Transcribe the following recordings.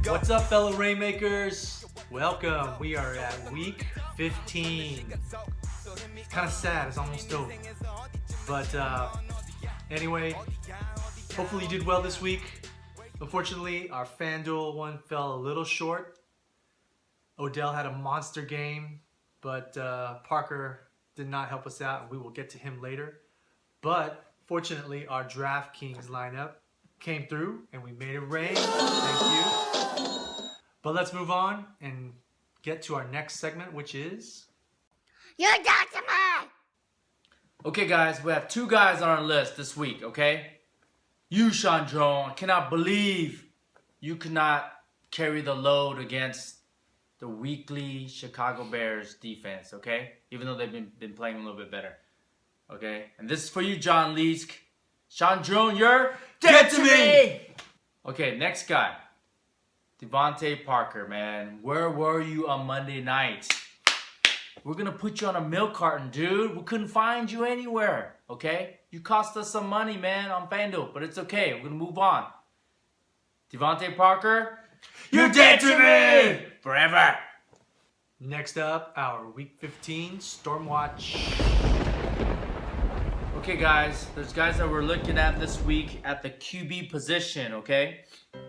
What's up, fellow Rainmakers? Welcome. We are at week 15. It's kind of sad. It's almost over. But anyway, hopefully you did well this week. Unfortunately, our FanDuel one fell a little short. Odell had a monster game, but Parker did not help us out, and we will get to him later. But fortunately, our DraftKings lineup came through, and we made it rain. Thank you. But let's move on and get to our next segment, which is... You're Dr. Man! Okay, guys, we have two guys on our list this week, okay? You, Chandron, cannot believe you could not carry the load against the weekly Chicago Bears defense, okay? Even though they've been playing a little bit better, okay? And this is for you, John Leask. Chandron, you're dead to me! Okay, next guy. Devontae Parker, man. Where were you on Monday night? We're going to put you on a milk carton, dude. We couldn't find you anywhere, okay? You cost us some money, man, on FanDuel, but it's okay. We're going to move on. Devontae Parker, you're dead to me! Forever. Next up, our Week 15 StormWatch. Okay, guys, there's guys that we're looking at this week at the QB position, okay?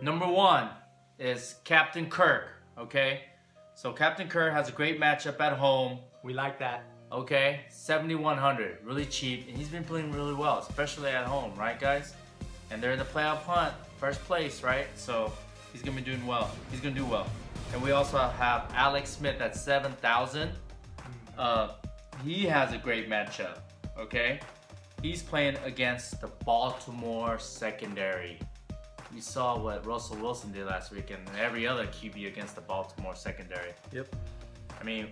Number one is Captain Kirk, okay? So Captain Kirk has a great matchup at home. We like that. Okay, 7,100, really cheap, and he's been playing really well, especially at home, right, guys? And they're in the playoff hunt, first place, right? So he's gonna be doing well. He's gonna do well. And we also have Alex Smith at 7,000. He has a great matchup, okay? He's playing against the Baltimore secondary. We saw what Russell Wilson did last week and every other QB against the Baltimore secondary. Yep. I mean,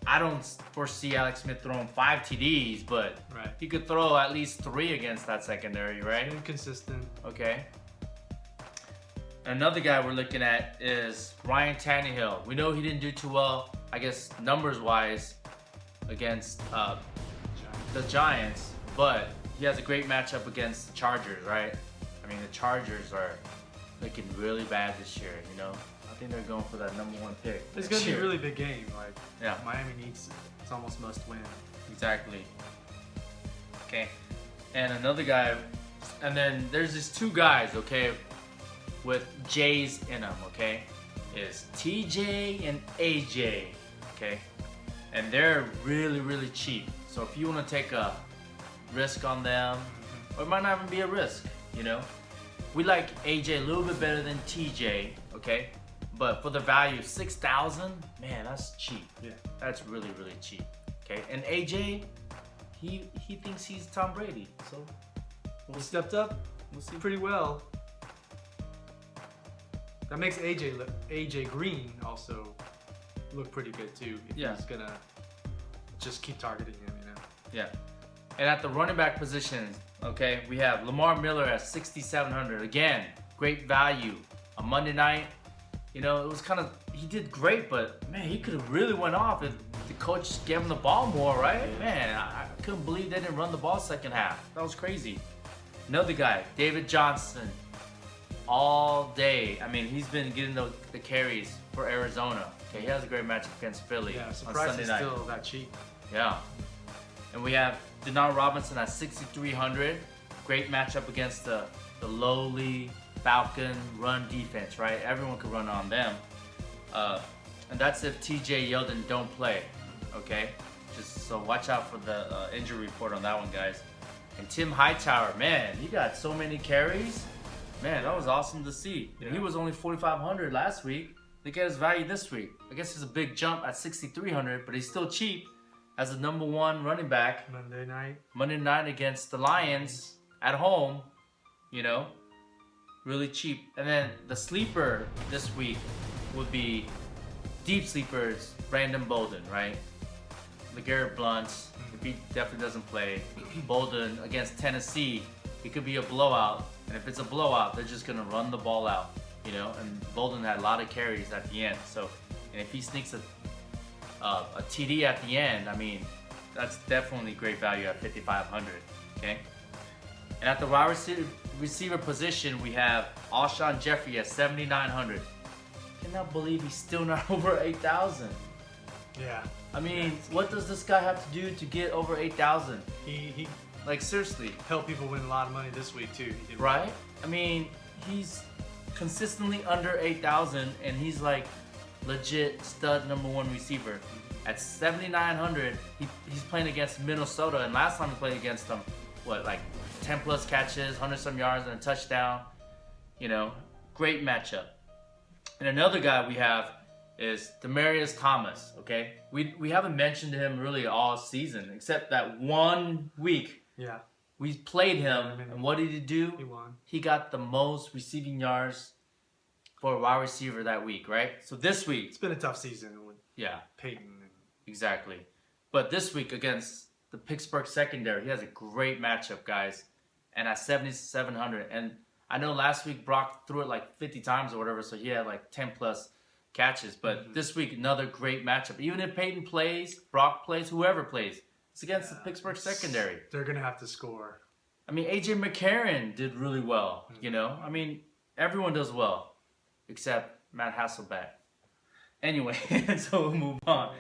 I don't foresee Alex Smith throwing 5 TDs, but Right. he could throw at least 3 against that secondary, right? Inconsistent. Okay. Another guy we're looking at is Ryan Tannehill. We know he didn't do too well, I guess, numbers-wise against the Giants, but he has a great matchup against the Chargers, right? I mean, the Chargers are looking really bad this year, you know? I think they're going for that number 1 pick. It's going to be a really big game. Like, yeah. Miami needs it. It's almost must win. Exactly. Okay. And another guy, and then there's these two guys, okay, with J's in them, okay? Is TJ and AJ, okay? And they're really, really cheap. So if you want to take a risk on them, or it might not even be a risk, you know? We like AJ a little bit better than TJ, okay? But for the value of 6,000, man, that's cheap. Yeah. That's really, really cheap, okay? And AJ, he thinks he's Tom Brady, so He stepped up we'll see. pretty well. That makes AJ Green also look pretty good too. If Yeah. he's gonna just keep targeting him, you know. Yeah. And at the running back position, okay, we have Lamar Miller at 6,700. Again, great value. On Monday night, you know, it was kind of, he did great, but man, he could have really went off if the coach gave him the ball more, right? Yeah. Man, I couldn't believe they didn't run the ball second half. That was crazy. Another guy, David Johnson, all day. I mean, he's been getting the carries for Arizona. Okay, he has a great matchup against Philly Yeah, on surprised Sunday he's night. still that cheap. Yeah. And we have Denard Robinson at 6,300. Great matchup against the lowly Falcon run defense, right? Everyone could run on them. And that's if TJ Yeldon don't play, okay? Just so watch out for the injury report on that one, guys. And Tim Hightower, man, he got so many carries. Man, that was awesome to see. Yeah. He was only 4,500 last week. Look at his value this week. I guess it's a big jump at 6,300, but he's still cheap as a number 1 running back. Monday night against the Lions at home, you know, really cheap. And then the sleeper this week would be deep sleepers, Brandon Bolden, right? LeGarrette Blount, if he definitely doesn't play. Bolden against Tennessee, it could be a blowout. And if it's a blowout, they're just gonna run the ball out, you know. And Bolden had a lot of carries at the end. So, and if he sneaks a TD at the end, I mean, that's definitely great value at 5,500. Okay. And at the wide receiver position, we have Alshon Jeffrey at 7,900. Cannot believe he's still not over 8,000. Yeah. I mean, what does this guy have to do to get over 8,000? He Like, seriously. helped people win a lot of money this week too. He did Right? I mean, he's consistently under 8,000, and he's like legit stud #1 receiver. At 7,900, he's playing against Minnesota, and last time he played against them, what, like 10 plus catches, 100 some yards, and a touchdown. You know, great matchup. And another guy we have is Demaryius Thomas. Okay, we haven't mentioned him really all season, except that 1 week. Yeah. We played him, and what did he do? He won. He got the most receiving yards for a wide receiver that week, right? So this week, It's been a tough season with yeah, Peyton. And exactly. But this week against the Pittsburgh secondary, he has a great matchup, guys. And at 7,700, and I know last week Brock threw it like 50 times or whatever, so he had like 10 plus catches. But this week, another great matchup. Even if Peyton plays, Brock plays, whoever plays, it's against the Pittsburgh secondary. They're gonna have to score. I mean, AJ McCarron did really well, you know? I mean, everyone does well, except Matt Hasselbeck. Anyway, so we'll move on.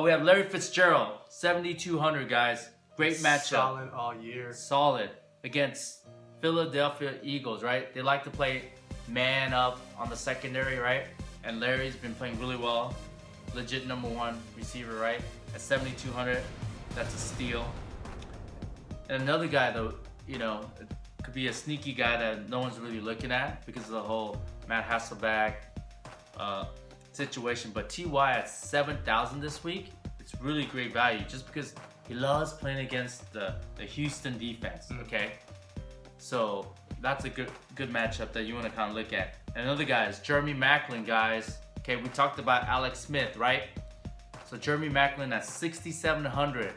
We have Larry Fitzgerald, 7,200, guys. Great matchup. Solid all year. Solid against Philadelphia Eagles, right? They like to play man up on the secondary, right? And Larry's been playing really well. Legit #1 receiver, right? At 7,200, that's a steal. And another guy, though, you know, it could be a sneaky guy that no one's really looking at because of the whole Matt Hasselbeck situation. But T.Y. at 7,000 this week, it's really great value just because he loves playing against the Houston defense, okay? So that's a good matchup that you want to kind of look at. And another guy is Jeremy Maclin, guys. Okay, we talked about Alex Smith, right? So Jeremy Maclin at 6,700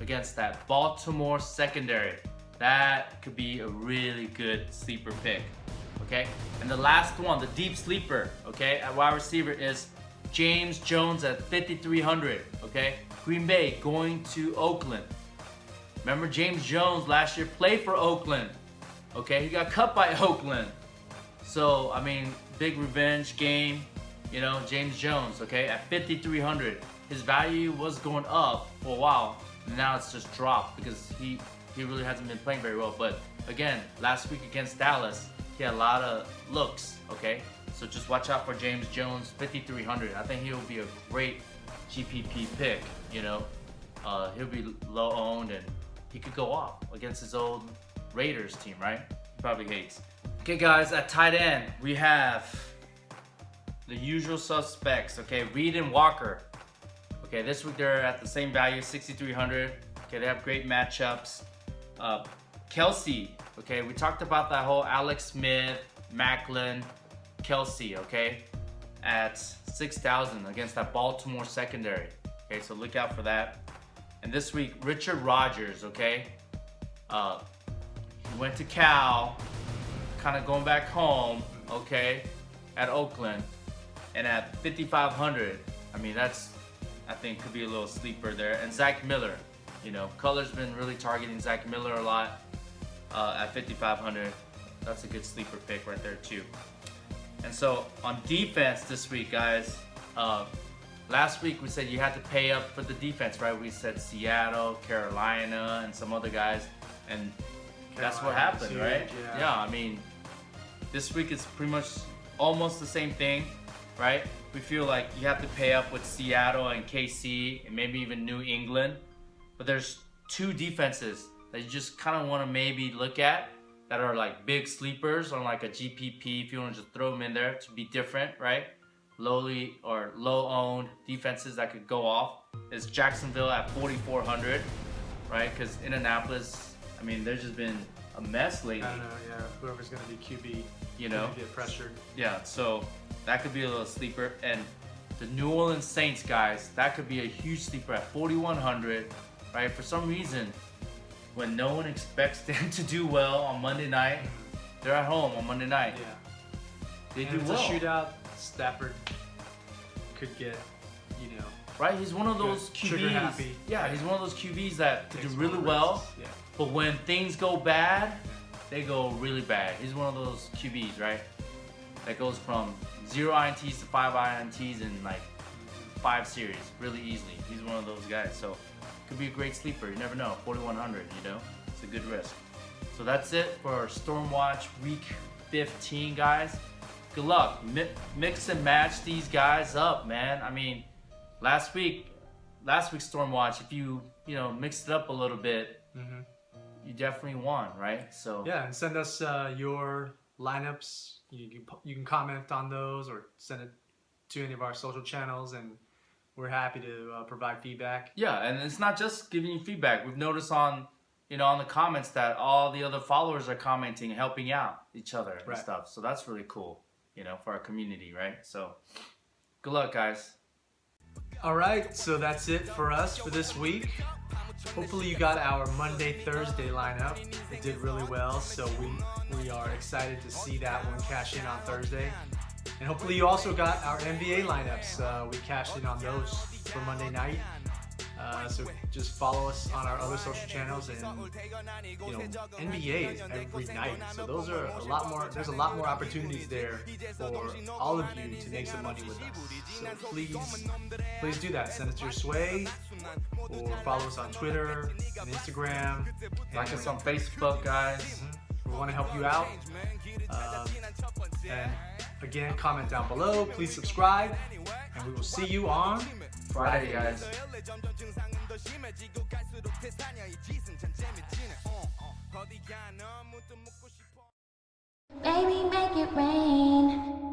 against that Baltimore secondary. That could be a really good sleeper pick, okay? And the last one, the deep sleeper, okay, at wide receiver is James Jones at 5,300, okay? Green Bay going to Oakland. Remember James Jones last year played for Oakland, okay? He got cut by Oakland. So, I mean, big revenge game, you know, James Jones, okay, at 5,300. His value was going up for a while, and now it's just dropped because he really hasn't been playing very well. But again, last week against Dallas, he had a lot of looks, okay? So just watch out for James Jones, 5,300. I think he'll be a great GPP pick, you know? He'll be low owned and he could go off against his old Raiders team, right? He probably hates. Okay, guys, at tight end, we have the usual suspects, okay? Reed and Walker. Okay, this week they're at the same value, 6,300. Okay, they have great matchups. Kelsey, okay, we talked about that whole Alex Smith, Maclin, Kelsey, okay, at 6,000 against that Baltimore secondary. Okay, so look out for that. And this week, Richard Rodgers, okay, he went to Cal, kind of going back home, okay, at Oakland, and at 5,500, I mean, that's, I think, could be a little sleeper there. And Zach Miller, you know, Color's been really targeting Zach Miller a lot at 5,500. That's a good sleeper pick right there too. And so on defense this week, guys, last week we said you had to pay up for the defense, right? We said Seattle, Carolina, and some other guys, and that's what happened, huge, right? Yeah, I mean, this week it's pretty much almost the same thing, right? We feel like you have to pay up with Seattle and KC and maybe even New England. But there's two defenses that you just kind of want to maybe look at that are like big sleepers on like a GPP if you want to just throw them in there to be different, right? Lowly or low owned defenses that could go off is Jacksonville at 4,400, right? Because Indianapolis, I mean, there's just been a mess lately. I don't know, yeah. Whoever's going to be QB, you know, get pressured. Yeah, so that could be a little sleeper. And the New Orleans Saints, guys, that could be a huge sleeper at 4,100, right? For some reason, when no one expects them to do well on Monday night, they're at home on Monday night. Yeah. They And do if well. it's a shootout, Stafford could get, you know, Right? He's one of those trigger QBs. happy. Yeah, he's one of those QBs that could do takes really more well. risks. Yeah. But when things go bad, they go really bad. He's one of those QBs, right? That goes from 0 INTs to 5 INTs in like 5 series really easily. He's one of those guys. So could be a great sleeper. You never know. 4,100, you know? It's a good risk. So that's it for StormWatch Week 15, guys. Good luck. Mix and match these guys up, man. I mean, last week's StormWatch, if you mixed it up a little bit, you definitely won, right? So yeah, and send us your lineups. You can comment on those or send it to any of our social channels, and we're happy to provide feedback. Yeah, and it's not just giving you feedback. We've noticed on the comments that all the other followers are commenting, helping out each other and stuff. So that's really cool, for our community, right? So good luck, guys. All right, so that's it for us for this week. Hopefully you got our Monday, Thursday lineup. It did really well, so we are excited to see that one cash in on Thursday. And hopefully you also got our NBA lineups. We cashed in on those for Monday night. So just follow us on our other social channels, and NBA is every night, so those are a lot more. There's a lot more opportunities there for all of you to make some money with us. So please do that. Send us your sway, or follow us on Twitter and Instagram. Like us on Facebook, guys. We want to help you out. And again, comment down below. Please subscribe, and we will see you on Friday, guys. Baby, make it rain.